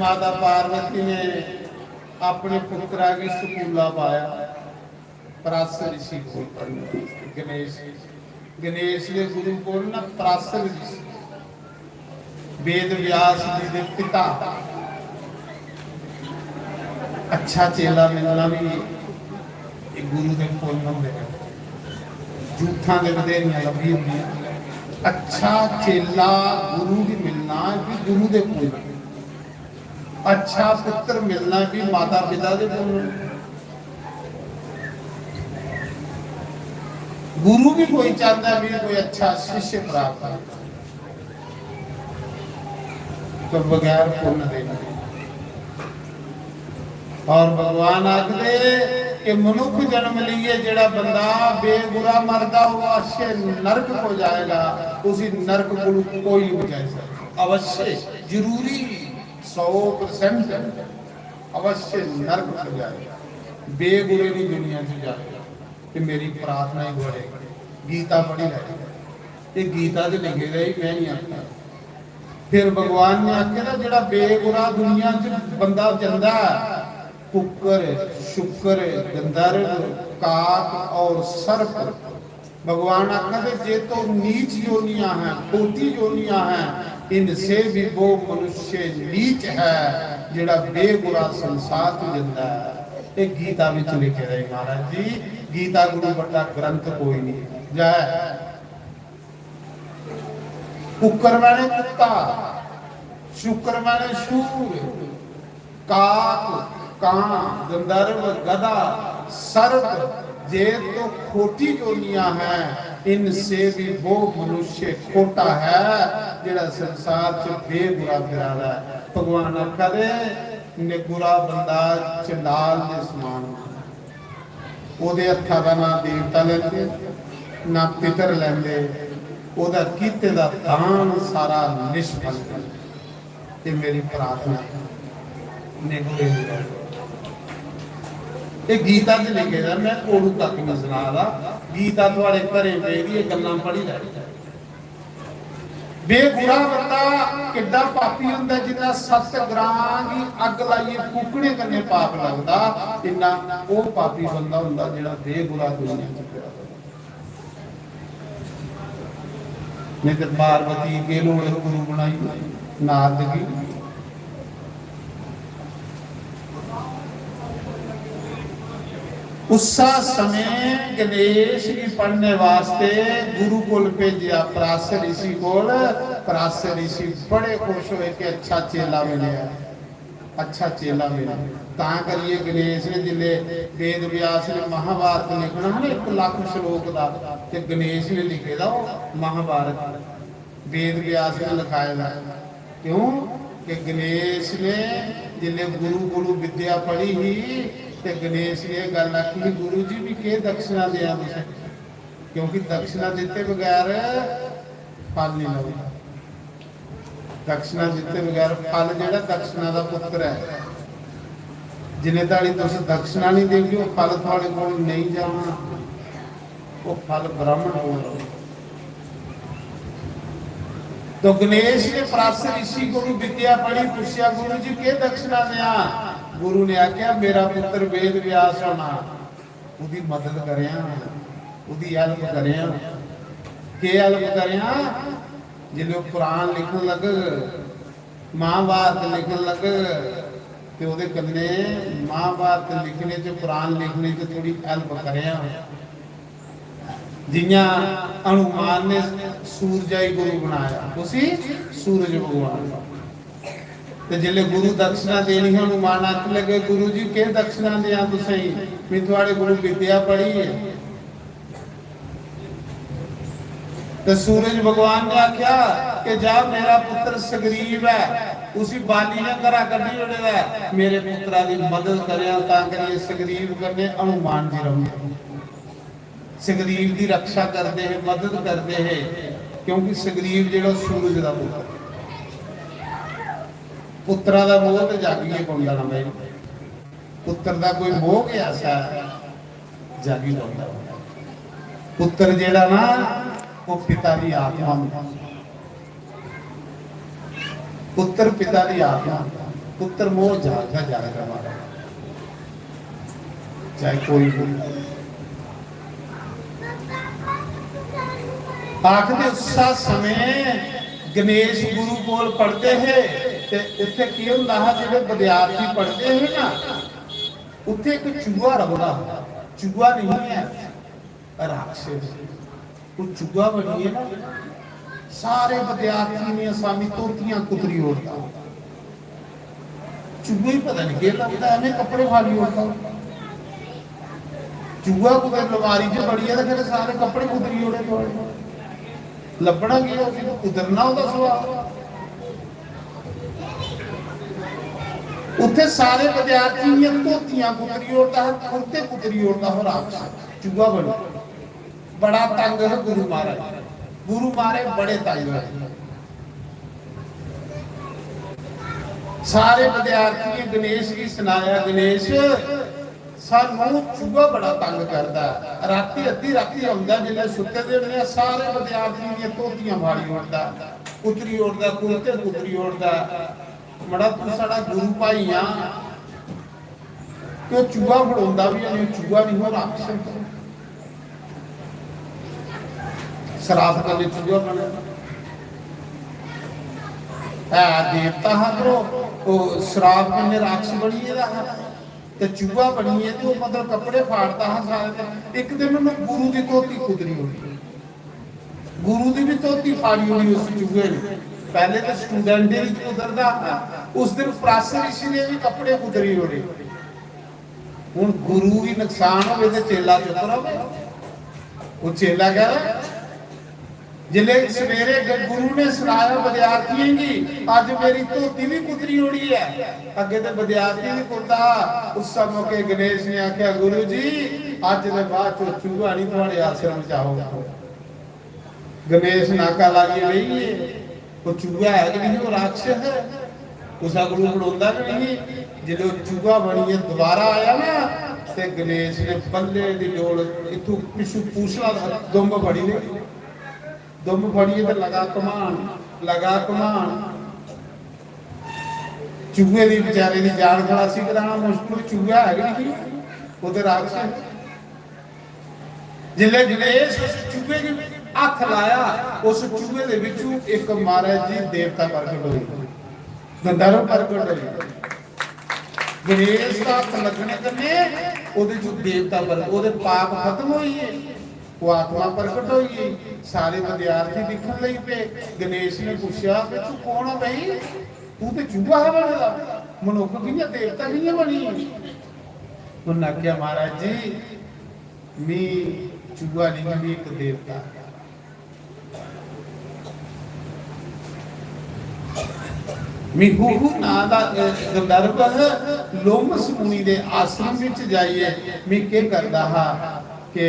माता पार्वती ने अपने पुत्रा की स्कूला पाया पराशर ऋषि को पढ़ने। गणेश के गुरु को ना पराशर ऋषि वेद व्यास जी के पिता। अच्छा चेला मिलना भी एक गुरु के पुल होंगे, झूठा के बधेरियां लभी होंगी। अच्छा चेला गुरु भी मिलना भी गुरु के पुल, अच्छा पुत्र मिलना भी माता पिता के पुल। गुरु भी कोई चाहता भी कोई अच्छा शिष्य प्राप्त करे, तो बगैर पुण्य देना। और भगवान आखदे कि मनुख जन्म लिए जेड़ा बंदा बेगुरा मरदा वो अवश्य नरक हो जाएगा, उसी नरक को कोई नहीं बचा सकता। अवश्य जरूरी 100% अवश्य नरक हो जाएगा, बेगुरे नहीं दुनिया से जाएगा। कि मेरी प्रार्थना ही बढ़े, गीता पढ़ी रहे, ये गीता से लिखे रही, मैं नहीं आखता। फिर भगवान ने आखे ना जेड़ा बेगुरा दुनिया च बंदा जंदा कुकर शुकर गंधर्व काक और सर्प, भगवान आखते जे तो नीच योनियां हैं, खोटी योनियां हैं, इनसे भी वो मनुष्य नीच है जेड़ा बेगुरा संसार तो जंदा है। एक गीता में लिखे रहे महाराज जी। गीता गुरु बड़ा ग्रंथ कोई नहीं जाए। कुकर माने कुत्ता, शुक्र माने शूर, काक कां, गंधर्व गधा, सर्प जे तो खोटी जोनियां हैं, इनसे भी वो मनुष्य खोटा है जेड़ा संसार च बेगुरा फिरादा है। भगवान आखदे निगुरा बंदा चंडाल दे समान, ओदे हत्थां दा ना देवता लैंदे ना पितर लैंदे, ओदा कीते दा दान सारा निष्फल। ते मेरी प्रार्थना निगुरे ये गीता च लिखे दा, मैं कोड़ू तक नहीं सुना दा। गीता तुहाडे घरे पेदी गल्लां पढ़ी लै। बेगुरा बंदा किड्डा पापी हुंदा जिन्ना 7 ग्रां दी अग लाइए फूकणे कन्ने पाप लगदा, इन्ना ओ पापी बंदा हुंदा जेड़ा बेगुरा दुनिया च फिरदा। नहीं ते पार्वती के लोड़ गुरु बनाई नारद की। उसा समय गणेश की पढ़ने वास्ते गुरुकुल भेजा पराशर ऋषि कोल। पराशर ऋषि बड़े खुश हुए कि अच्छा चेला मिले, अच्छा चेला मिले। तां करिए गणेश ने जिले वेद व्यास ने महाभारत लिखना है 1 लाख श्लोक का, ते गणेश ने लिखे दा महाभारत वेद व्यास ने लिखाया था। क्यों कि गणेश ने जिले गुरु गुरु विद्या पढ़ी ही, ते गणेश ने गल आखी गुरु जी भी के दक्षिणा दिया तुसें, क्योंकि दक्षिणा दिते बगैर फल नहीं लगदा। दक्षिणा दिते बगैर फल जेड़ा दक्षिणा दा पुत्र है, जिन्हें ताड़ी तुस दक्षिणा नहीं देगी वो फल तुहाडे कोल नहीं जाना, वो फल ब्राह्मण कोल रहे। तो गणेश ने पराशर ऋषि को विद्या पढ़ी, पूछा गुरु जी के दक्षिणा दिया। गुरु ने आख्या मेरा पुत्र वेद व्यास होना, उदी मदद करिया, उदी हेल्प करिया। के हेल्प करिया? जिले कुरान लिखन लग, महाभारत लिखन लग, ते ओदे कन्ने महाभारत लिखने च कुरान लिखने च थोड़ी हेल्प करिया। जियां हनुमान ने सूरजाई गुरु बनाया, उसी सूरज भगवान। तो जिले गुरु दक्षिणा देनी हनुमान आख लगे गुरु जी के दक्षिणा दिया तुसीं, मैं तुहाडे गुरु विद्या पढ़ी है। तो सूरज भगवान ने आख्या कि जा मेरा पुत्र सगरीव है, उसी बाली ने करा कड्ढी ओड़े दा, मेरे पुत्रा दी मदद करिया। तां करिए सगरीव कन्ने हनुमान जी रहुंदे, सगरीव की रक्षा करते हैं, मदद करते हैं, क्योंकि सगरीव जो सूरज का पुत्र, पुत्रा का मोह तो जागिए पाउंदा ना भाई, पुत्र का कोई मोह के ऐसा जागी पाउंदा। पुत्र जेड़ा ना वो पिता की आत्मा, पुत्र पिता की आत्मा। पुत्र मोह जागता जाएगा हमारा, चाहे कोई भी। आखिर उस समय गणेश गुरु कोल पढ़ते हैं ते उत्थे की हुंदा है, जिहड़े विद्यार्थी पढ़ते हैं ना, उत्थे एक चूहा रखदा, चूहा नहीं है राक्षस, वो चूहा बनिए ना, सारे विद्यार्थी ने सामी तोतियां कुतरी ओढ़ता, चूहा ही पता नहीं क्या लगता है, कपड़े खाली ओढ़ता, चूहा कुछ अलमारी च बड़ी है तो फिर सारे कपड़े कुतरी ओढ़े थोड़े लभना गया, उतरना होगा सवाल। उत्थे सारे विद्यार्थी ने धोतियां कुतरी ओढ़ता है, कुर्ते कुतरी ओढ़ता हो, राक्षस चूहा बनो, बड़ा तंग है गुरु महाराज, गुरु महाराज बड़े तंग है। सारे विद्यार्थी ने गणेश की सुनाया, गणेश सानू चूहा बड़ा तंग करता, राती अद्धी राती आउंदा, जिल्ले सुते दे हुंदे सारे विद्यार्थी दी धोतियां फाड़ी ओढ़दा, कुतरी ओढ़दा, कुर्ते कुतरी ओढ़दा। बड़ा तू साडा गुरु भाई आ, तो चूहा फड़ाउंदा भी नहीं, चूहा नहीं हो राक्षस, शराब करने चूहा बने देवता हा, तो शराब करने राक्षस बनी ते चूहा बनी है, तो मतलब कपड़े फाड़ता है सारे। एक दिन मैं गुरु की धोती कुतरी होगी, गुरु की भी धोती फाड़ी होगी उस चूहे ने, पहले तो स्टूडेंट ही कुतरता, उस दिन प्राचीन ऋषि ने भी कपड़े कुतरी हो रहे। हुण गुरु भी नुकसान हो तो चेला चुप रहे, वो चेला कह रहा जिले सवेरे गुरु ने सुनाया विद्यार्थियों की, अज मेरी धोती भी कुतरी ओढ़ी है, अगे तो विद्यार्थी भी कुर्ता। उस मौके गणेश ने आख्या, गुरु जी अज के बाद चूहा नहीं थोड़े आश्रम चाहो। गणेश नाका लागे रही है, वो चूहा है कि नहीं, वो राक्षस है, उसा गुरु खड़ोंदा कि नहीं। जो चूहा बनी है दोबारा आया ना, ते गणेश ने बल्ले दी डोल इथों पिछू पूछला दुंब फड़ी ले, दुम फड़िए तो लगा कमान, लगा कमान, चूहे की बेचारे की जान खलासी कराना मुश्किल, चूहा है नहीं वो तो राक्षस। जिले गणेश चूहे की हथ लाया, उस चूहे के विचों एक महाराज जी देवता प्रकट होई, गंधर्व प्रकट होई। गणेश का हथ लगने कन्ने ओदे जो देवता प्रकट, ओदे पाप खत्म होई है, वो आत्मा प्रकट होई। सारे विद्यार्थी दिखण लई पे। गणेश ने पूछा कि तू कौन है भाई, तू तो चूहा है बनेगा, मनुख की या देवता नहीं है बनी। उन्हें क्या महाराज जी मी चूहा नहीं, मी एक देवता। मी हूँ ना दा गंधर्व लोमस मुनि दे आश्रम विच जाइए, मी के करदा हा के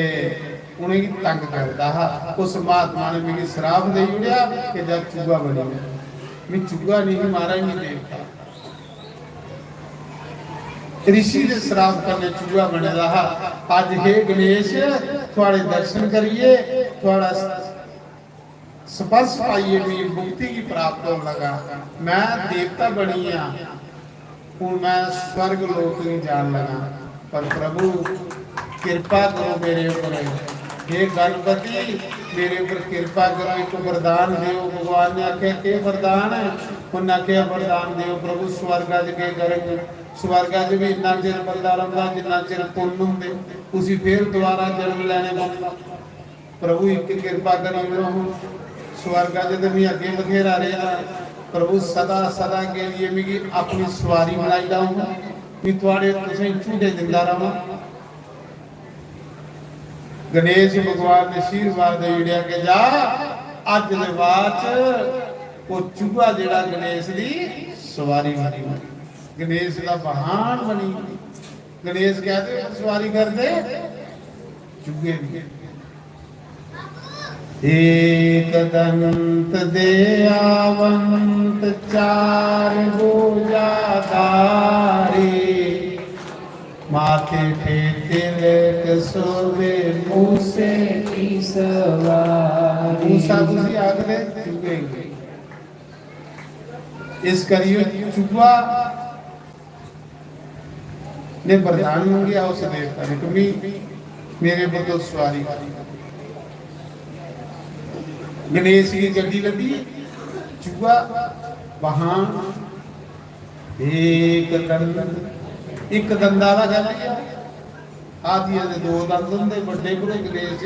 उन्हें तंग करता हा। उस महात्मा ने मेरी श्राप दे उड़िया कि जब चूहा बनी, मैं चूहा नहीं महाराज नहीं देवता। ऋषि ने श्राप करने चूहा बने रहा। आज हे गणेश थोड़े दर्शन करिए, थोड़ा स्पर्श पाइए, मेरी मुक्ति की प्राप्त हो लगा। मैं देवता बनी हाँ, हूँ मैं स्वर्ग लोक नहीं जान लगा, पर प्रभु कृपा करो मेरे ऊपर, हे गणपति मेरे ऊपर कृपा करो, एक वरदान दियो। भगवान ने आख्या के वरदान है, उन्हें आख्या वरदान दियो प्रभु स्वर्ग अज के करेंगे। स्वर्ग अज भी इन्ना चिर बंदा रहा जिन्ना चिर पुण्य होंगे, उसी फिर दोबारा जन्म लेने बनता। प्रभु एक कृपा करो, स्वर्ग अज तो मैं अगे बथेरा रहा, प्रभु सदा सदा के लिए मेरी अपनी सवारी बनाई जाऊंगा, मैं थोड़े तुसें झूठे दिंदा रहा। गणेश भगवान ने आशीर्वाद दे उड़िया के जा, अज दे बाद वो चूहा जेड़ा गणेश दी सवारी बनी, गणेश का वाहन बनी। गणेश कहते सवारी करते चूहे की। एक दंत दयावंत चार भुजाधारी, माथे पे तिलक शोभे मूसे की सवारी। मूसा उसी आगले चूहे इस करियो चूहा ने वरदान मंगिया उस देवता ने कभी मेरे बदो सवारी गणेश की गड्डी लगी चूहा वहां एक दंदा का जा हाथिया के दो दंद होंगे बड़े बड़े गणेश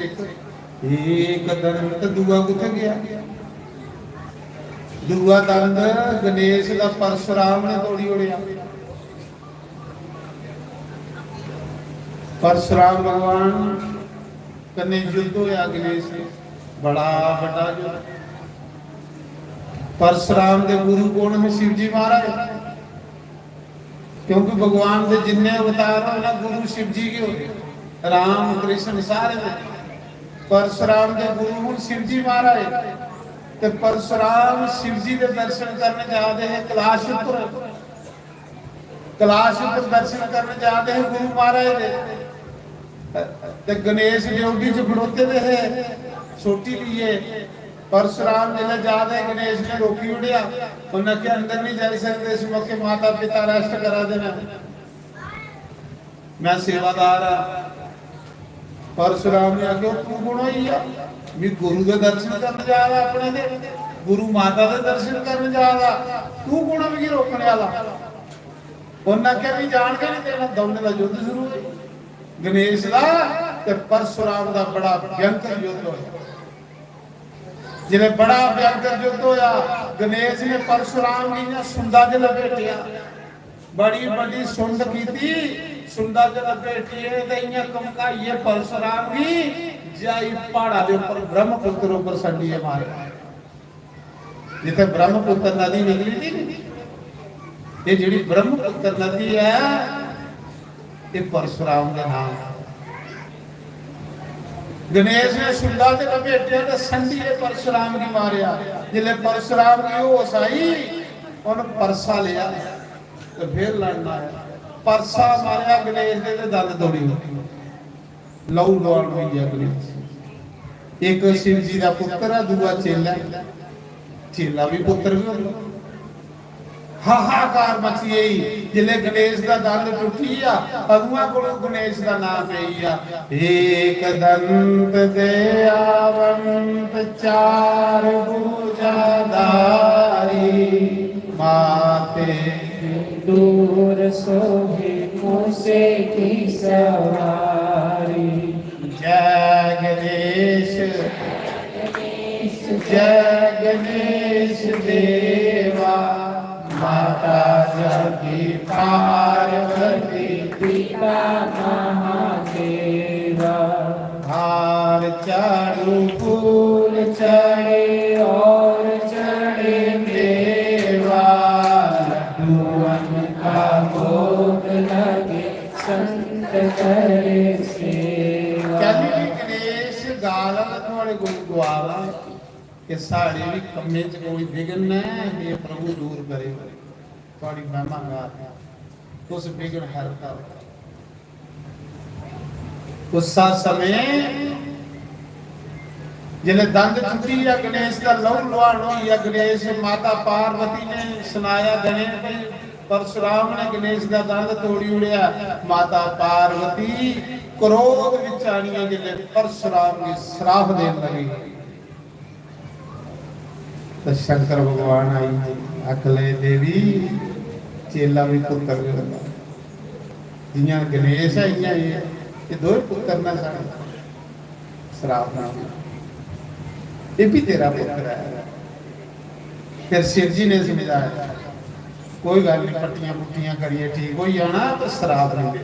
एक दंद दूआ किथे गया दूआ दंद गणेश का परशुराम ने तोड़ी उड़िया परशुराम भगवान कन्ने युद्ध होया गणेश बड़ा बड़ा युद्ध परशुराम के गुरु कौन है शिव जी महाराज क्योंकि भगवान के जिन्ने अवतार हो ना गुरु शिव जी के हो राम कृष्ण सारे में परशुराम के गुरु हूँ शिव जी महाराज ते परशुराम शिव जी के दर्शन करने जाते हैं कैलाशपुर दर्शन करने जाते हैं गुरु महाराज ते गणेश योगी च खड़ोते रहे छोटी लिए परशुराम जिले जाते गणेश ने रोकी उड़िया उन्हें के अंदर नहीं जा सकते इस मौके माता पिता रेस्ट करा देना मैं सेवादार हाँ परशुराम ने आगे तू गुण ही भी गुरु के दर्शन करने जा रहा अपने दे गुरु माता के दर्शन करने जा रहा तू गुण भी रोकने वाला उन्हें क्या भी जान के नहीं देना दोनों का युद्ध शुरू हो गणेश का ते परशुराम का बड़ा भयंकर युद्ध होया जिन्हें बड़ा भयंकर युद्ध होया गणेश ने परशुराम की सुंदा च लपेटिया बड़ी बड़ी सुंड की सुंदा च लपेटिए ते इयां कमकाइए परशुराम की जाई पहाड़ा दे ऊपर ब्रह्मपुत्र ऊपर संडीए मारे जिथे ब्रह्मपुत्र नदी निकली थी ये जिहड़ी ब्रह्मपुत्र नदी है ये परशुराम का नाम गणेश ने सुंदा ते लपेटे ते संडीए परशुराम की मारिया जिले परशुराम की होश आई उन परसा लिया तो फिर लड़ना है परसा मारिया गणेश ने ते दंद तोड़ी लहू लुआण हुई है गणेश एक शिव जी का पुत्र है दूआ चेला भी पुत्र भी हाहाकार मची गई जिले गणेश का दंद टूटी अगुआ को गणेश का नाम पई एक दंत दे आवंत चार भुजाधारी माते दूर सोहे मूसे की सवारी जय गणेश जय गणेश देवा माता जगी पार्वती पिता महादेवा हार चारू फूल चढ़े और चढ़े मेवा लड्डूअन का भोग लगे संत करे सेवा चली गणेश गालन थोड़े गुरुद्वारा कि साढ़े भी कम्मे च कोई विघ्न है ये प्रभु दूर करे थोड़ी महिमा गा उस विघ्न हरता उस समय जिले दंद छुट्टी या गणेश का लहू लुहान हुई या गणेश माता पार्वती ने सुनाया गणेश परशुराम ने गणेश का दंद तोड़ी उड़िया माता पार्वती क्रोध विच आनी जिले परशुराम की श्राप देन लगी तो शंकर भगवान आई अकले देवी चेला भी पुत्र जियां गणेश है इयां ये दो पुत्र ना श्राप ना ये भी तेरा पुत्र है फिर शिव जी ने समझाया कोई गल नहीं पट्टियां पुट्टियां करिए ठीक हो जाना तो श्राप नहीं दे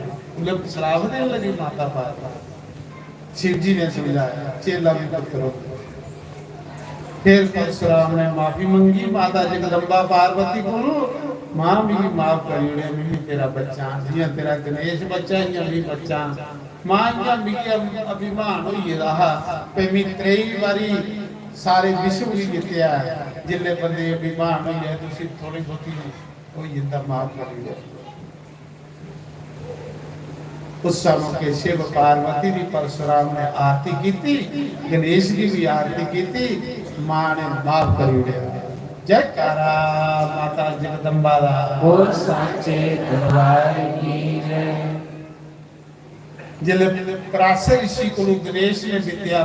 श्राप देने लगी माता पार्वती शिव जी ने समझाया चेला भी पुत्र फिर परशुराम ने माफी मंगी माता जगदम्बा पार्वती को मां भी माफ करी उड़े मैं तेरा बच्चा जिया तेरा गणेश बच्चा या भी बच्चा मां या भी अभिमान होई रहा पे मी त्रेई बारी सारे विश्व की जितया जिले बंदे अभिमान होई है तुसी थोड़ी बहुती कोई जिंदा माफ करी उस समय के शिव पार्वती भी परशुराम ने आरती की थी गणेश की भी आरती की थी मां ने माफ कर दिया जयकारा माता जगदम्बा दा। बोल साचे दरबार की जय। जिले पराशर ऋषि को गणेश ने विद्या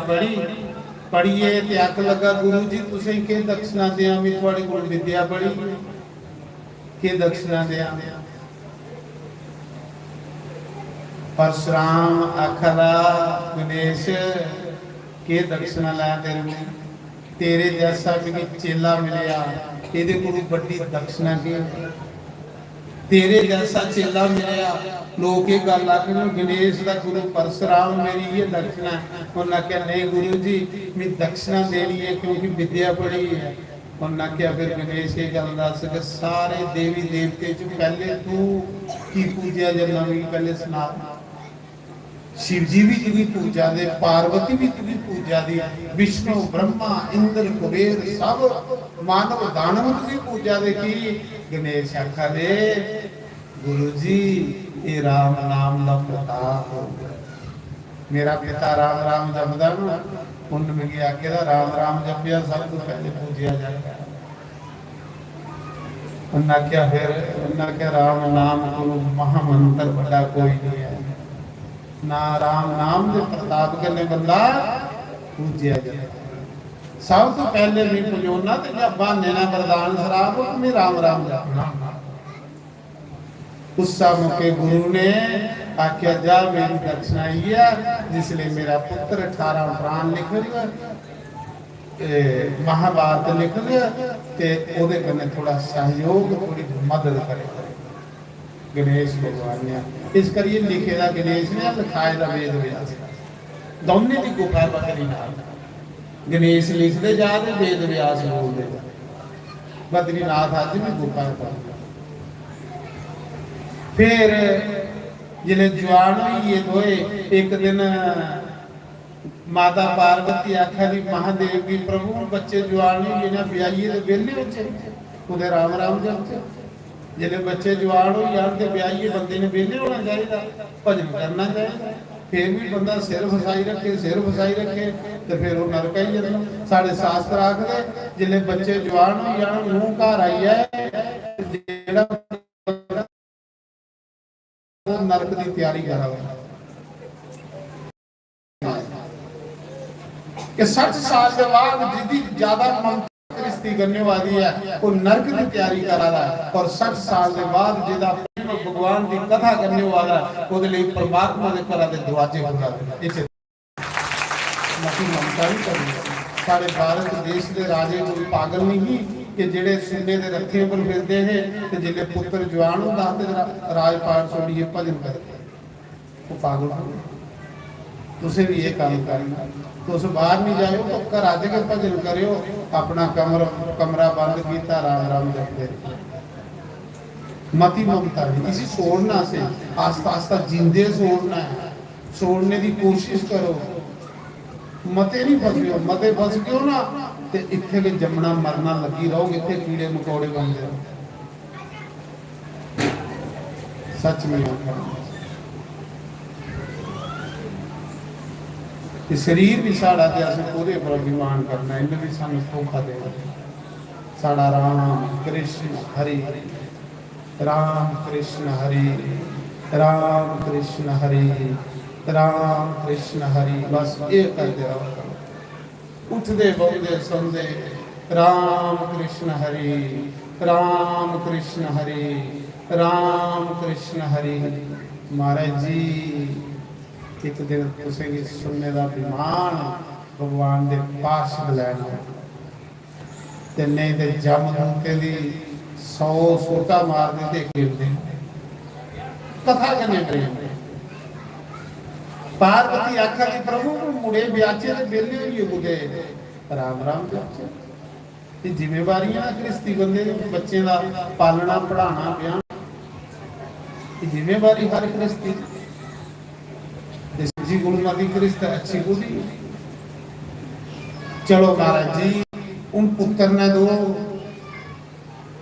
पढ़िए ते आख लगा गुरु जी तुसें के दक्षिणा दिया, मैं थोड़ी को विद्या पढ़ी के दक्षिणा दिया। परशुराम आखला गणेश के दक्षिणा लाया तेरे जैसा भी चेला मिलया ਇਹਦੇ ਕੋਲ ਵੱਡੀ ਦਕਸ਼ਨਾ ਕੀ तेरे जैसा चेला मिलया लोग ये गल आखन गणेश का गुरु परशुराम मेरी ये दक्षिणा। उन्हें क्या नहीं गुरु जी मैं दक्षिणा देनी है क्योंकि विद्या पढ़ी है। उन्हें क्या फिर गणेश ये गल दस कि सारे देवी देवते चो पहले तू की पूजा जन्ना भी पहले सुना। शिव जी भी तुझी पूजा दे, पार्वती भी तुझी पूजा दी, विष्णु ब्रह्मा इंद्र कुबेर सब मानव दानव तुझी पूजा दे की। गणेश आखा दे गुरु जी ये राम नाम का प्रताप मेरा पिता राम राम जपदा ना उन्होंने क्या आखेदा राम राम जपिया सब तो पहले पूजिया जाए। उन्हें क्या फिर उन्हें क्या राम नाम को महामंत्र बड़ा कोई नहीं है ना राम नाम के प्रताप करने बंदा पूजिया जाए। सब तो पहले भी पुजोना तो जब बहाने ना वरदान शराब में राम राम जपना। उस मौके गुरु ने आख्या जा मेरी दक्षिणा है जिसलिए मेरा पुत्र 18 प्राण लिख लिया महाभारत लिख लिया ते ओदे कन्ने थोड़ा सहयोग थोड़ी मदद करे गणेश भगवान ने। इस करिए लिखे दा गणेश ने लिखाए दा वेद व्यास दोनों की गुफा बद्रीनाथ। गणेश लिखते जा रहे वेद व्यास बोलते बद्रीनाथ आज भी गुफा पर। फिर जिले जवान हुई ये दोए एक दिन माता पार्वती आख्या भी महादेव की प्रभु बच्चे जवान हुई ना ब्याइए तो वेले बच्चे उधर राम राम जपते जिले बच्चे जवान हो जान ते ब्याइए बंदे ने वेले होना चाहिए भजन करना चाहिए। फिर भी बंदा सिर फसाई रखे तो फिर वो नरक ही जाता। साढ़े शास्त्र आखदे जिले बच्चे जवान हो जान मुंह घर आई है जेड़ा नरक की तैयारी करा कि 60 साल के बाद जिदी ज्यादा गृहस्थी करने वाली है वो नरक की तैयारी करा रहा है और 60 साल के बाद जिदा भगवान की कथा करने वाला ਉਹਦੇ ਲਈ परमात्मा ਦੇ ਘਰਾਂ ਦੇ ਦਰਵਾਜ਼ੇ ਖੁੱਲਾ ਦੇ ਇੱਥੇ ਮਤੀ ਮਮਤਾ ਨਹੀਂ ਕਰਨੀ। ਸਾਡੇ ਭਾਰਤ ਦੇਸ਼ ਦੇ ਰਾਜੇ ਕੋਈ ਪਾਗਲ ਨਹੀਂ ਕਿ ਜਿਹੜੇ ਸੁੰਨੇ ਦੇ ਰੱਥੇ ਉੱਪਰ ਫਿਰਦੇ ਨੇ ਤੇ ਜਿਹੜੇ ਪੁੱਤਰ ਜਵਾਨ ਹੁੰਦਾ ਤੇ ਰਾਜਪਾਲ ਛੋੜੀਏ ਭਜਨ ਕਰਦੇ ਉਹ ਪਾਗਲ ਹੋ। ਤੁਸੀਂ ਵੀ ਇਹ ਕੰਮ ਕਰਨਾ ਤੁਸੀਂ ਬਾਹਰ ਨਹੀਂ ਜਾਇਓ तो घर आ के भजन करियो अपना कमरा बंद किया राम राम जपते मती ममता नहीं इसी छोड़ना से आस्ता आस्ता जिंदे छोड़ना है छोड़ने की कोशिश करो। मते नहीं फसियो मते फस गयो ना ते इत्थे भी जमना मरना लगी रहोगे इत्थे कीड़े मकोड़े बनते रहो। सच में शरीर भी साड़ा ते असीं पूरे पर अभिमान करना इन्हें भी सानू धोखा देना। साड़ा राम कृष्ण हरि राम कृष्ण हरि राम कृष्ण हरि राम कृष्ण हरि बस ये करते रहो। उठते बहुते सुनते राम कृष्ण हरि राम कृष्ण हरि राम कृष्ण हरि। महाराज जी एक दिन तुसें सुनने का विमान भगवान के पास लैना ते नहीं ते जम दूते दी 100 सोटा मार देते गिरते कथा करने प्रेम पार्वती आखा कि प्रभु मुड़े ब्याचे दे बेले होइए बुदे राम राम जपचे ये जिम्मेवारियां गृहस्थी बंदे बच्चे का पालना पढ़ाना ब्याह ये जिम्मेवारी हर गृहस्थी जी गुरुमती गृहस्थ अच्छी बुद्धि। चलो महाराज जी उन पुत्र ने दो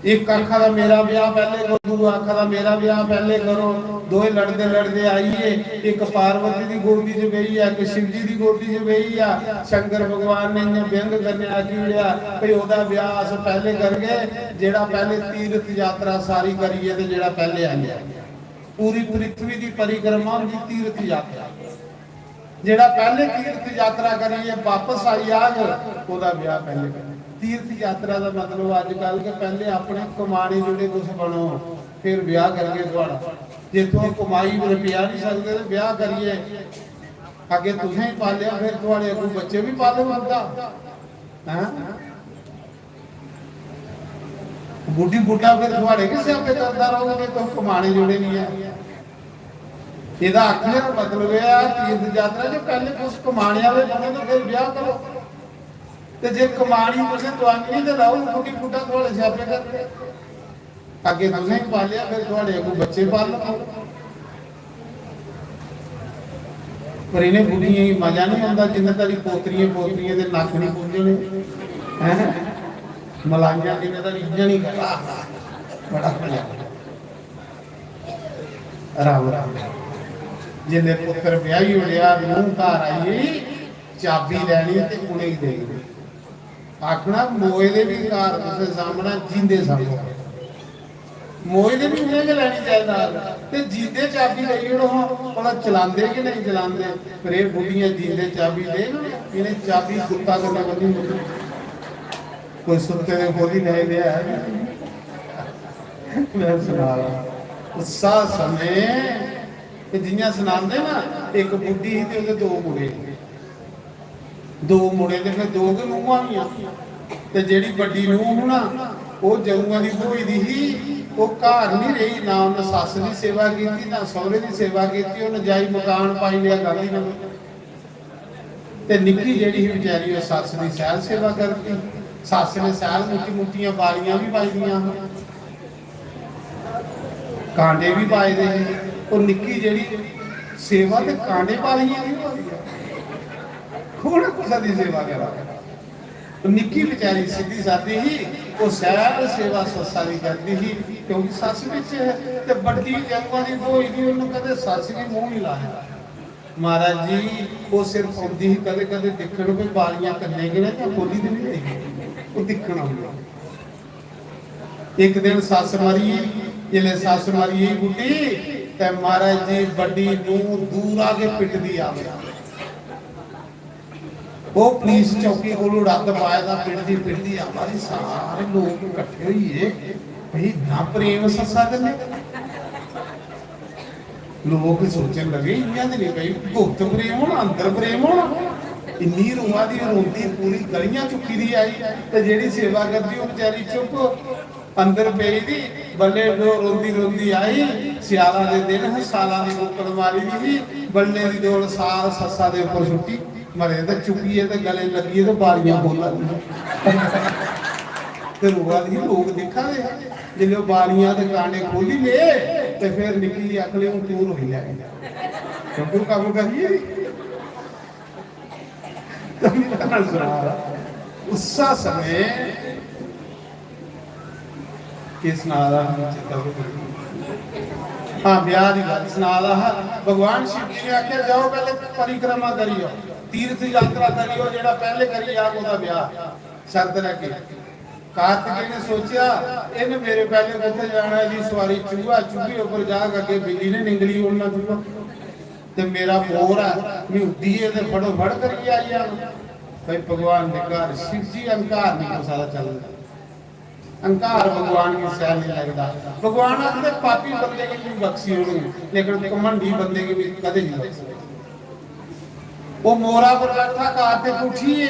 एक आखा दा मेरा ब्याह पहले करो, दूआ आखा दा मेरा ब्याह पहले करो। दोए लड़ते लड़ते आइए, एक पार्वती की गोदी च बही है, एक शिव जी की गोदी च बही है। शंकर भगवान ने इन्हें व्यंग करने आखिया भाई ओदा ब्याह अस पहले करके, जेड़ा पहले तीर्थ यात्रा सारी करिए ते जेड़ा पहले आइए पूरी पृथ्वी की परिक्रमा की तीर्थ यात्रा, जेड़ा पहले तीर्थ यात्रा करिए वापस आई आग ओदा ब्याह पहले कर। तीर्थ यात्रा का मतलब अजकल के पहले अपने कमाने जुड़े कुछ बनो फिर ब्याह करके थोड़ा जितों कमाई रुपया नहीं सकते तो ब्याह करिए अगे तुसें ही पालिया फिर थोड़े अगू बच्चे भी पालो बनता है। बुढ़ी बुढ़ा फिर थोड़े किस आपे करता रहोगे तो कमाने जुड़े नहीं है। ਇਹਦਾ ਆਖਣੇ ਦਾ ਮਤਲਬ ਇਹ ਆ ਤੀਰਥ ਯਾਤਰਾ ਜੇ ਪਹਿਲੇ ਕੁਝ ਕਮਾਣੇ ਵਾਲੇ ਬਣੇ ਤਾਂ ਫਿਰ ਵਿਆਹ ਕਰੋ ਤੇ ਜੇ ਕਮਾਣੀ ਤੁਸੀਂ ਦਵਾਨੀ ਤੇ ਲਾਓ ਬੁੱਢੀ ਬੁੱਢਾ ਤੁਹਾਡੇ ਸਿਆਪੇ ਕਰਦੇ ਅੱਗੇ ਤੁਸੀਂ ਪਾਲਿਆ ਫਿਰ ਤੁਹਾਡੇ ਅੱਗੋਂ ਬੱਚੇ ਪਾਲ ਲਓ। ਪਰ ਇਹਨੇ ਬੁੱਢੀਆਂ ਹੀ ਮਜ਼ਾ ਨਹੀਂ ਆਉਂਦਾ ਜਿੰਨਾ ਤੇਰੀ ਪੋਤਰੀਆਂ ਦੇ ਨੱਕ ਨਹੀਂ ਪੁੰਝਣੇ ਹੈ ਮਲਾਈਆਂ ਜਿੰਨੇ ਦਾ ਇੱਜਾ ਨਹੀਂ ਕਰਦਾ ਬੜਾ ਮਜ਼ਾ ਰਾਮ ਰਾਮ। जिन्ने पुत्र ब्याही उड़िया नूह घर आई चाबी लैनी ते उन्हें ही देनी आखना मोए दे भी घर तुसें सामना जींदे सामो मोए दे भी उन्हें के लैनी चाहिए ते जींदे चाबी लई उड़ो भला चलांदे कि नहीं चलांदे। पर ये बुढ़ियां जींदे चाबी दे इन्हें चाबी कुत्ता करने बनी कोई सुत्ते दे खोली नहीं दिया है। मैं सुना रहा उत्साह समय जियां सुनाते ना एक बुढ़ी ही ते दो मुड़े ते फिर दो के नूहां ही ते जेड़ी बड़ी नूह ना वो जरूआं दी भोई दी ही वो घर नहीं रही ना उन्हें सस की सेवा की ना सौहरे की सेवा की उन्हें जाई मकान पाई लिया गांधी नगर ते निक्की जेड़ी ही बेचारी वो सस की सैर सेवा करती सस ने सैर मुट्टी मुट्टियां बालियां भी पाई दियां कांडे भी पाए दे और निक्की जेड़ी सेवा ते कांडे पालियां नहीं कौन कुसा दी सेवा करा तो निक्की बेचारी सीधी सादी ही वो सैर सेवा सस्सा दी करती ही क्योंकि सस विच है ते बड़ी जंगवा दी होई दी उन्होंने कदे सस भी मुंह नहीं लाया। महाराज जी वो सिर्फ आउंदी ही कदे कदे दिखण कोई बालियां कन्ने के ना खोली दी नहीं वो दिखण आउंदा। एक दिन सस मरी जिले सस मरी बुढ़ी ते महाराज जी बड़ी नूह दूर आके पिटदी आ गया वो पुलिस चौकी को रद्द पाया पिटदी हमारी सारे लोग इकट्ठे हुए भाई ना प्रेम ससा करने लोग सोचने लगे इन्हें नहीं भाई गुप्त प्रेम होना अंदर प्रेम होना इन्नी रूहां दी रोंदी पूरी गलियां चुकी दी आई ते जेड़ी सेवा करदी वो बेचारी चुप अंदर पई दी बल्ले रोंदी रोंदी आई सियाला दे दिन साला दी मुक्कड़ मारी दी बल्ले दी दौड़ साल ससा दे ऊपर सुट्टी मरे तो चुकी तो गले लगी तो बालियां बोला तो रूहां दी लोग दिखा दे जिले बालियां ते कांडे खोली ले ते फिर निकली अगले हूं दूर हो जाए क्योंकि काम करिए उसा समय किस नारा हाँ ब्याह की गल सुना रहा भगवान शिव जी ने आख्या जाओ पहले परिक्रमा करियो तीर्थ यात्रा करियो जेड़ा पहले करी आ ओदा ब्याह शर्त रखी। कार्तिकेय ने सोचा इन मेरे पहले किथे जाना जी सवारी चूहा चूहे ऊपर जाके अगे बिल्ली ने निंगली उड़ना चूहा ते मेरा मोर है मैं उड्डी है ते फड़ो फड़ करी आई आ भाई भगवान के घर शिव जी अहंकार नहीं हो सकता चलता अहंकार भगवान की सैर नहीं लगता। भगवान अपने पापी बंदे की भी बख्शी होनी लेकिन घमंडी बंदे की भी कदे नहीं बख्शी। वो मोरा पर बैठा कार्तिक उठिए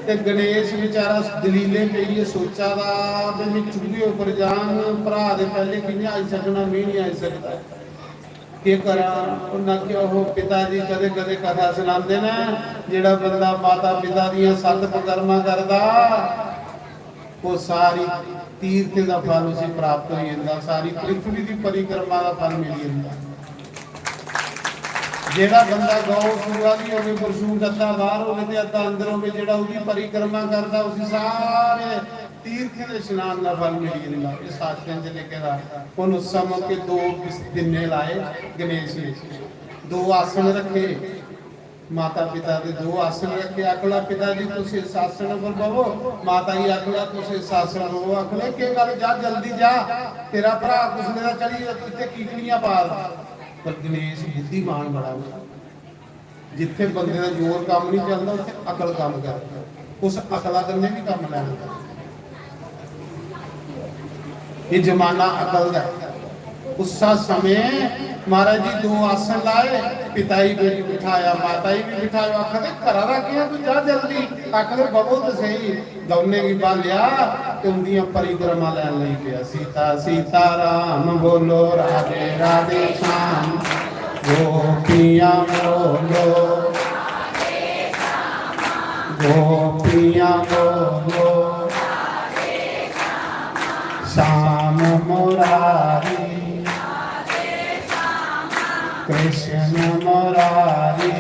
ते गणेश बेचारा दलीले पे ये सोचा दा मैं चूहे ऊपर जान भरा दे पहले किने आई सकना मैं नहीं आई सकता के करा उन्ना क्यों हो पिताजी कदे कदे कथा सुनाते ना जेड़ा बंदा माता पिता दी सत पकर्मा करदा वो सारी तीर्थ का फल उसे प्राप्त हो जाता सारी पृथ्वी की परिक्रमा का फल मिल जाता। जेड़ा बंदा गौ सूरा की होवे परसूट अद्धा बाहर होवे ते अद्धा अंदर होवे जेड़ा उसकी परिक्रमा करदा उसी सारे तीर्थ ਤੀਰਥਾਂ ਦੇ ਇਸ਼ਨਾਨ ਦਾ ਫਲ ਮਿਲੀ ਜਾਂਦਾ। ਇਹ ਸਾਸਤਰਾਂ 'ਚ ਲਿਖਿਆ ਉਹਨੂੰ ਸਮ ਕੇ 2 ਦਿਨੇ ਲਾਏ ਗਣੇਸ਼ ਨੇ, 2 ਆਸਣ ਰੱਖੇ ਮਾਤਾ ਪਿਤਾ ਦੇ, 2 ਆਸਣ ਰੱਖੇ। ਆਖਲਾ ਪਿਤਾ ਜੀ ਤੁਸੀਂ ਇਸ ਆਸਣ ਪਰ ਬਵੋ, ਮਾਤਾ ਜੀ ਆਖਲਾ ਤੁਸੀਂ ਇਸ ਆਸਣ ਬਵੋ। ਆਖਲੇ ਕੀ ਗੱਲ, ਜਾ ਜਲਦੀ ਜਾ, ਤੇਰਾ ਭਰਾ ਕੁਸਲੇ ਦਾ ਚੜੀ ਇੱਥੇ ਕੀਕੜੀਆਂ ਪਾਰ। ਪਰ ਗਣੇਸ਼ ਬੁੱਧੀਮਾਨ ਬੜਾ ਹੁੰਦਾ, ਜਿੱਥੇ ਬੰਦੇ ਦਾ ਜ਼ੋਰ ਕੰਮ ਨਹੀਂ ਚੱਲਦਾ ਉੱਥੇ ਅਕਲ ਕੰਮ ਕਰਦਾ। ਉਸ ਅਕਲਾ ਨੇ ਵੀ ਕੰਮ ਲੈਣਾ। ਇਹ ਜ਼ਮਾਨਾ ਅਕਲ ਦਾ। ਉਸਾ ਸਮੇਂ महाराज जी 2 आसन लाए, पिताई भी बिठाया, माताई भी बिठाया। आखिर घरा रखिया तू जा जल्दी। आखिर बबो तो सही गौने की बाल लिया ते उनकी परिक्रमा लैन लई पिया। सीता सीता राम बोलो, राधे राधे श्याम, गोपियां बोलो गोपियां बोलो, श्याम मुरारी कृष्ण मुरारी,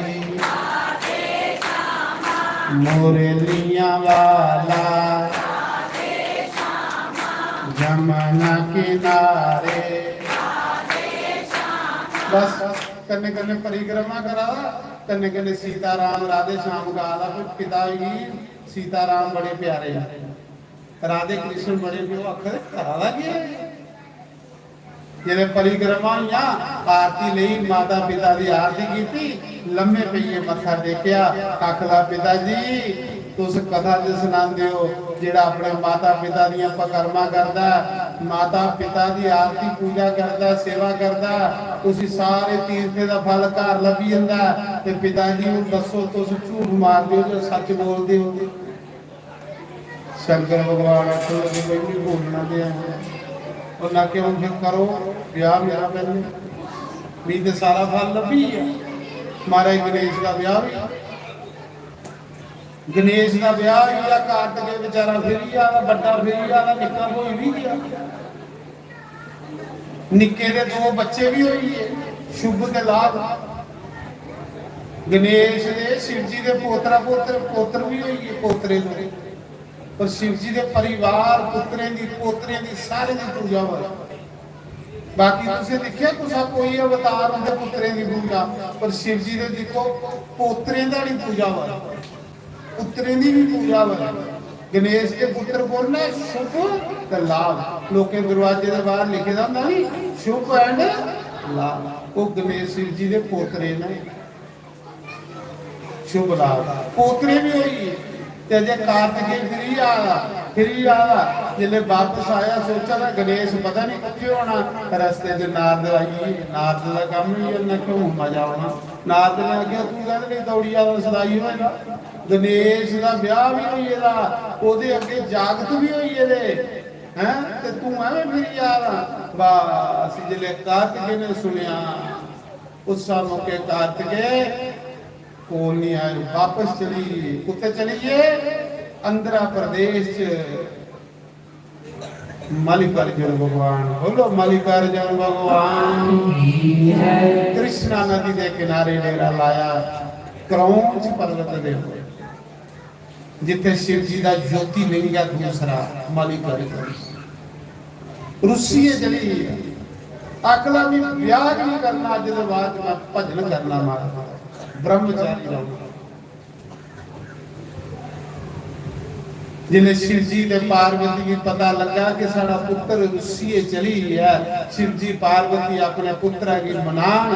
मुरलियां वाला जमुना किनारे। बस कन्ने कन्ने परिक्रमा करा, कन्ने कन्ने सीताराम राधे श्याम गाला। पिता जी सीताराम बड़े प्यारे, राधे कृष्ण बड़े प्यो। अखर करा गया जिन्हें परिक्रमा या आरती लई, माता पिता की आरती की, लम्बे पईए मत्था टेकिया। आखला पिता जी तुस कथा जो सुनाते हो, जेड़ा अपने माता पिता दी परिक्रमा करदा, माता पिता की आरती पूजा करदा, सेवा करदा, तुसी सारे तीर्थे दा फल घर लभी जांदा। ते पिता जी नूं दसो तुस झूठ मारदे हो जो सच बोलदे हो? शंकर भगवान आखो कि कोई बोलना दे और ना क्यों फिर करो ब्याह मेरा पहले भी तो सारा फल लभी है। महाराज गणेश का ब्याह भी, गणेश का ब्याह भी, कार्तिक बेचारा फिर आला, बड़ा फिर आला, निक्का कोई भी गया। निक्के दे 2 बच्चे भी हुई है, शुभ के लाभ। गणेश दे शिव जी दे पोतरा पोत्र भी हुई है, पोतरे दे। पर शिव जी के परिवार पुत्रे की पोतरे की सारे की पूजा हो। बाकी तुझे देखिए तुसा कोई अवतार होंगे पुत्रे की पूजा, पर शिव जी के देखो पोतरे का नहीं पूजा हो, पुत्रे की भी पूजा हो। गणेश के पुत्र बोलना शुभ ते लाभ। लोग दरवाजे के बाहर लिखे था नहीं शुभ एंड लाभ, वो गणेश शिव जी के पोतरे ने शुभ लाभ। पोतरे भी हुई जे कार्तिकेय फिर आला जिले वापस आया, सोचा था गणेश पता नहीं कितने होना। रस्ते च नारद आई, नारद का काम ही है क्यों मजा आना। नारद ने आख्या तू कहते नहीं दौड़ी आला सदाई होएगा। गणेश का ब्याह भी हुई है, अगे जागत भी हुई है हैं, ते तू एवं फिर आला। बस जिले कार्तिकेय ने सुनिया, उस मौके कार्तिकेय कोल नहीं आए, वापस चली। कुत्ते चलीए आंध्र प्रदेश मल्लिकार्जुन भगवान। बोलो मल्लिकार्जुन भगवान। कृष्णा नदी के किनारे डेरा लाया, क्रौंच पर्वत दे जिथे शिव जी का ज्योतिलिंग है दूसरा मल्लिकार्जुन। रुसीए चली, अकला भी ब्याह नहीं करना, अज के बाद मैं भजन करना, मारा ब्रह्मचारी रहूंगा। जिन्हें शिव जी ने पार्वती की पता लगा कि साड़ा पुत्र रुसीए चली है, शिव जी पार्वती अपने पुत्रा की मनान,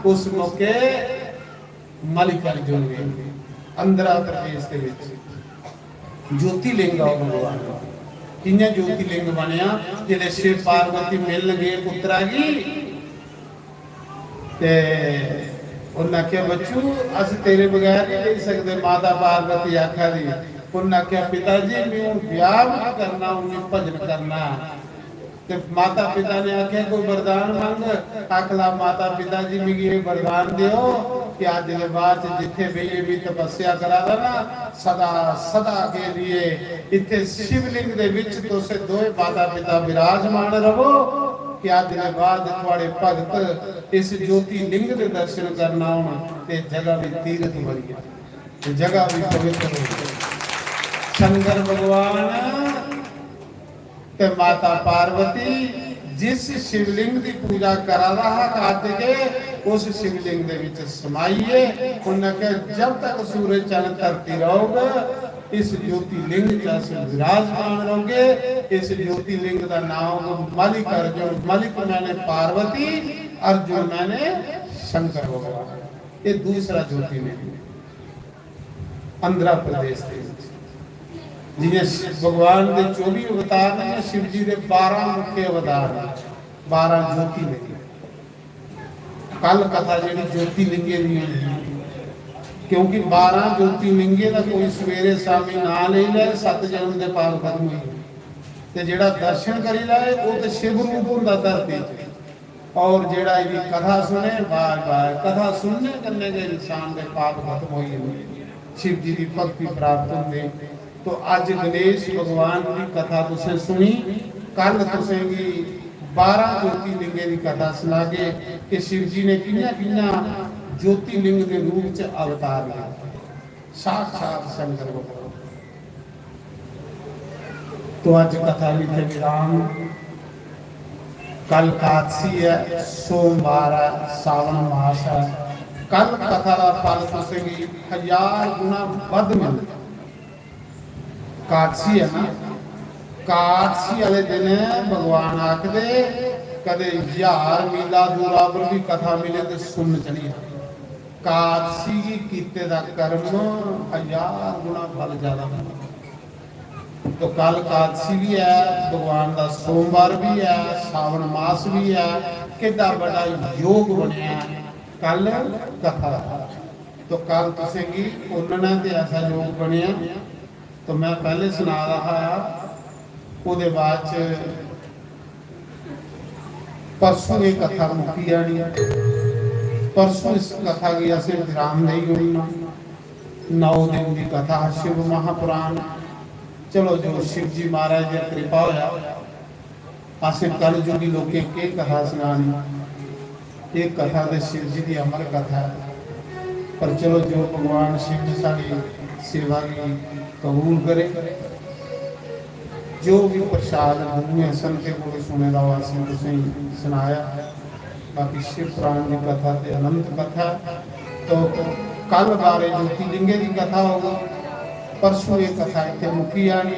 उस मौके मल्लिकार्जुन आंध्र प्रदेश के विच ज्योतिलिंग भगवान कियां ज्योतिलिंग बनया। जिन्हें शिव पार्वती मिल गए पुत्रा की, उन्हें आख्या बच्चू अस तेरे बगैर नहीं रह सकते। माता पार्वती आख्या दी, उन्हें आख्या पिताजी मैं ब्याह नहीं करना, उन्हें भजन करना। ते माता पिता ने आख्या कोई वरदान मांग। आखला माता पिताजी मैं ये वरदान दियो कि आज के बाद जिथे भी भी तपस्या करा ना, सदा सदा के लिए इतने शिवलिंग दे विच तुसे दोए माता पिता विराजमान रहो कि आज के बाद थोड़े भगत इस ज्योति लिंग के दर्शन करना होना, ते जगह भी तीर्थ बन गया, जगह भी पवित्र हो गई। शंकर भगवान ते माता पार्वती जिस शिवलिंग की पूजा करा रहा कार्तिके उस शिवलिंग दे विच समाइए। उन्हें कहा जब तक सूरज चंद धरती रहोगे इस ज्योतिलिंग च विराजमान रहोगे। इस ज्योतिलिंग का नाम मलिक अर्जुन, मलिक मैंने पार्वती, अर्जुन मैंने शंकर भगवान। ये दूसरा ज्योतिलिंग आंध्र प्रदेश के जिन्हें भगवान के 24 अवतार ने, शिव जी के 12 मुख्य अवतार, 12 ज्योतिलिंग। कल कथा जी ज्योतिलिंगे दी होई, क्योंकि 12 ज्योतिलिंगे का कोई सवेरे शामी ना ले ले 7 जन्म के पाप खत्म हुई। ते जेड़ा दर्शन करी लाए वो तो शिव रूप होंदा धरती च, और जेड़ा इहदी कथा सुने बार बार कथा सुनने करने के इंसान के पाप खत्म होई, शिव जी की भक्ति प्राप्त होंदे। तो अज गणेश भगवान की कथा तुसें सुनी, कल तुसें 12 ज्योतिलिंगे की कथा सुना के कि शिव जी ने किन्ना किन्ना ज्योतिलिंग के रूप च अवतार लिया, साक्षात शंकर भगवान। तो अज कथा इत्थे विराम। कल कादसी है, सोमवार है, सावन मास है। कल कथा का फल तुसें 1000 गुना वध मिलता। कादसी है ना, कादसी वाले दिन भगवान आखदे कदे 1000 मीला दूरा पर भी कथा मिले तो सुन चली। कादसी की कीते दा कर्म 1000 गुना फल ज्यादा मिलता। तो कल कादसी भी है, भगवान का सोमवार भी है, सावन मास भी है। कितना बड़ा योग बनया कल कथा। तो कल तुसेंगी उन्होंने तो ऐसा योग बनया। तो मैं पहले सुना रहा, उसके बाद परसों ये कथा मुक्की जानी। परसों इस कथा की असें विराम नहीं होना। 9 दिन की कथा शिव महापुराण। चलो जो शिव जी महाराज की कृपा होया, असें कल जुगी लोकें के कथा सुनानी। एक कथा तो शिव जी की अमर कथा है, पर चलो जो भगवान शिव जी साड़ी सेवा की कबूल करे। जो भी प्रसाद दुनिया संते को सुने दा वासी तुसें सुनाया। बाकी शिव पुराण की कथा ते अनंत कथा। तो कल बारे ज्योतिलिंगे की कथा होगा। परसों ये कथा इतने मुक्की आनी।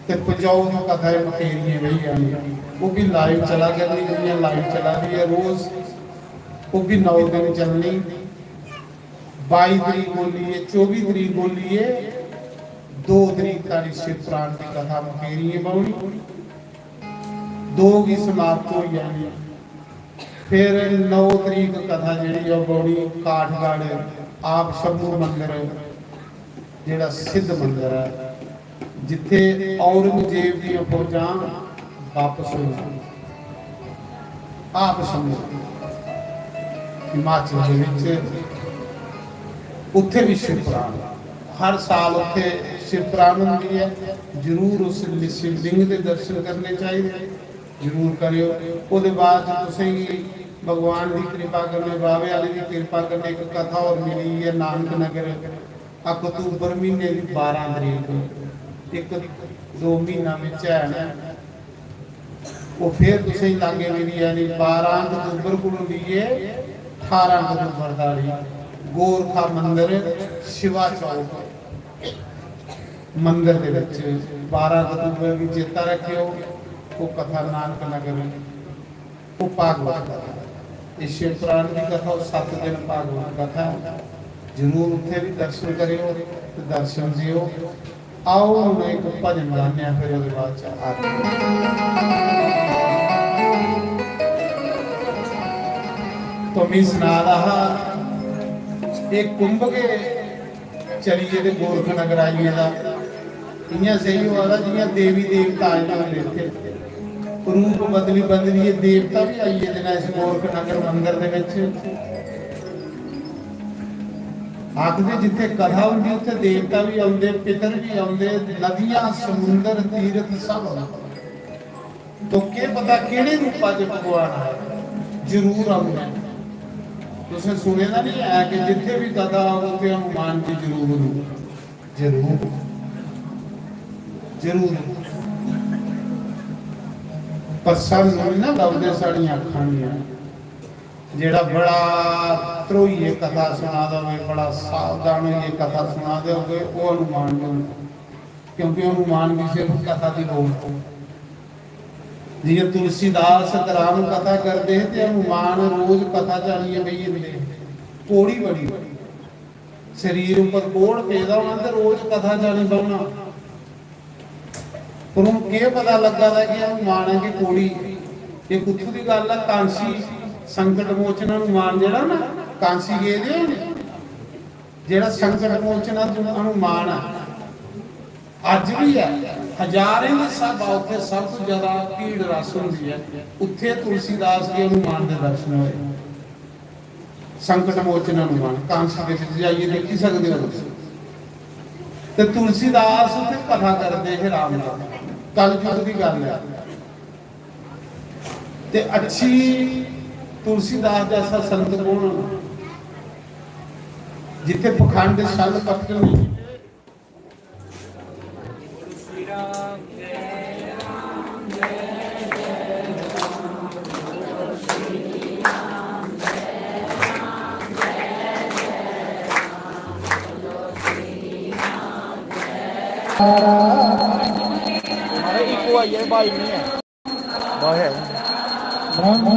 ते पंजाब की कथा मतेरियां रही आनी, वो भी लाइव चला करनी, दुनिया लाइव चला रही है रोज। वो भी 9 दिन चलनी। 22 तरीक बोलिए, 24 तरीक बोलिए, 2 तरीक तारीख शिव पुराण की कथा मुकेरियां बाउनी। 2 की समाप्त हो जानी। फिर 9 तरीक कथा जी बौड़ी काठगढ़ आप शंभू मंदिर, जेड़ा सिद्ध मंदिर है, जिथे औरंगजेब दी फौजां वापस हो आप शंभू हिमाचल के विच, उत्थे भी शिव पुराण हर साल उत्थे शिव पुराण होंदी है। जरूर उस शिवलिंग के दर्शन करने चाहिए, जरूर करियो। उसके बाद तुसें भगवान की कृपा करने, बाबे वाले की कृपा करने एक कथा और मिली है नानक नगर अक्तूबर महीने की 12 तरीक, 1-2 महीना में है ना। वो फिर तुसें लागे मिली यानी 12 अक्तूबर को लिए 18 अक्तूबर ताड़ी गोरखा मंदिर शिवा चौक मंदिर दे विच 12 अक्तूबर की चेता रखियो। वो कथा नानक नगर वो भागवत कथा, इस शिव पुराण की कथा 7 दिन भागवत कथा। जरूर उत्थे भी दर्शन करियो, तो दर्शन दियो। आओ हम एक भजन गाने, फिर उसके बाद तो मैं सुना रहा एक कुंभ के चलिए तो गोरख नगर आइए का इं सही हुआ जियां देवी देवता आए थे, रूप बदली बदली देवता भी आइए देना इस गोरख नगर मंदिर दे विच। आखदे जिथे कथा होंदी उत्थे देवता भी आउंदे, पितर भी आउंदे, नदियां समुंदर तीरथ सब आउंदे। तो के पता किहड़े रूपां च भगवान आए, जरूर आउंदे। तुसें सुने ना नहीं है कि जिथे भी कथा उत्थे हनुमान जी जरूर जरूर जरूर ਪਸੰਦ ਨਹੀਂ ਨਾ ਦਵਦੇ ਸਾਡੀਆਂ ਅੱਖਾਂ ਦੀਆਂ। ਜਿਹੜਾ ਬੜਾ ਧਰੋਈਏ ਕਥਾ ਸੁਣਾ ਦੇਵੇ, ਬੜਾ ਸਾਵਧਾਨ ਹੋਈਏ ਕਥਾ ਸੁਣਾ ਦੇਵੇ, ਉਹ ਅਨੁਮਾਨ ਨਹੀਂ, ਕਿਉਂਕਿ ਅਨੁਮਾਨ ਕਿਸੇ ਨੂੰ ਕਥਾ ਦੀ ਲੋੜ ਹੋ। ਜਿਵੇਂ ਤੁਲਸੀਦਾਸ ਰਾਮ ਕਥਾ ਕਰਦੇ ਤੇ ਅਨੁਮਾਨ ਰੋਜ਼ ਕਥਾ ਜਾਣੀ ਹੈ ਬਈ ਇਹਦੇ ਕੋੜੀ ਬੜੀ ਸਰੀਰ ਉੱਪਰ ਕੋੜ ਪੈਦਾ ਹੋਣਾ ਤੇ ਰੋਜ਼ ਕਥਾ ਜਾਣੀ ਬਣਨਾ। ਪਰ ਉਹਨੂੰ ਕੀ ਪਤਾ ਲੱਗਾ ਦਾ ਕਿ ਅਨੁਮਾਨ ਹੈ ਕਿ ਕੋੜੀ। ਇਹ ਕੁੱਥੋਂ ਦੀ ਗੱਲ ਹੈ? ਕਾਂਸੀ ਸੰਕਟ ਮੋਚਨ ਅਨੁਮਾਨ ਜਿਹੜਾ ਨਾ ਕਾਂਸੀ ਗਏ ਦੇ ਜਿਹੜਾ ਸੰਕਟ ਮੋਚਨ ਅਨੁਮਾਨ ਆ ਅੱਜ ਵੀ ਹੈ। ਹਜ਼ਾਰਾਂ ਦੇ ਸਭ ਉੱਥੇ ਸਭ ਤੋਂ ਜ਼ਿਆਦਾ ਭੀੜ ਰਸ ਹੁੰਦੀ ਹੈ, ਉੱਥੇ ਤੁਲਸੀਦਾਸ ਦੇ ਅਨੁਮਾਨ ਦੇ ਦਰਸ਼ਨ ਹੋਏ। ਸੰਕਟ ਮੋਚਨ ਅਨੁਮਾਨ ਕਾਂਸੀ ਦੇ ਵਿੱਚ ਜਾਈਏ ਦੇਖੀ ਸਕਦੇ ਹੋ ਤੁਸੀਂ। ਤੇ ਤੁਲਸੀਦਾਸ ਉੱਥੇ ਕਥਾ ਕਰਦੇ ਹੈ ਰਾਮ ਦਾ, ਕਲਯੁਗ ਦੀ ਗੱਲ ਹੈ। ਤੇ ਅੱਛੀ ਤੁਲਸੀਦਾਸ ਜੈਸਾ ਸੰਤ ਕੋਣ ਜਿੱਥੇ ਪਖੰਡ ਛਲ ਕਪਟ ਨਹੀਂ। हमारे इको आई है भाई नहीं है वह है ब्रह्म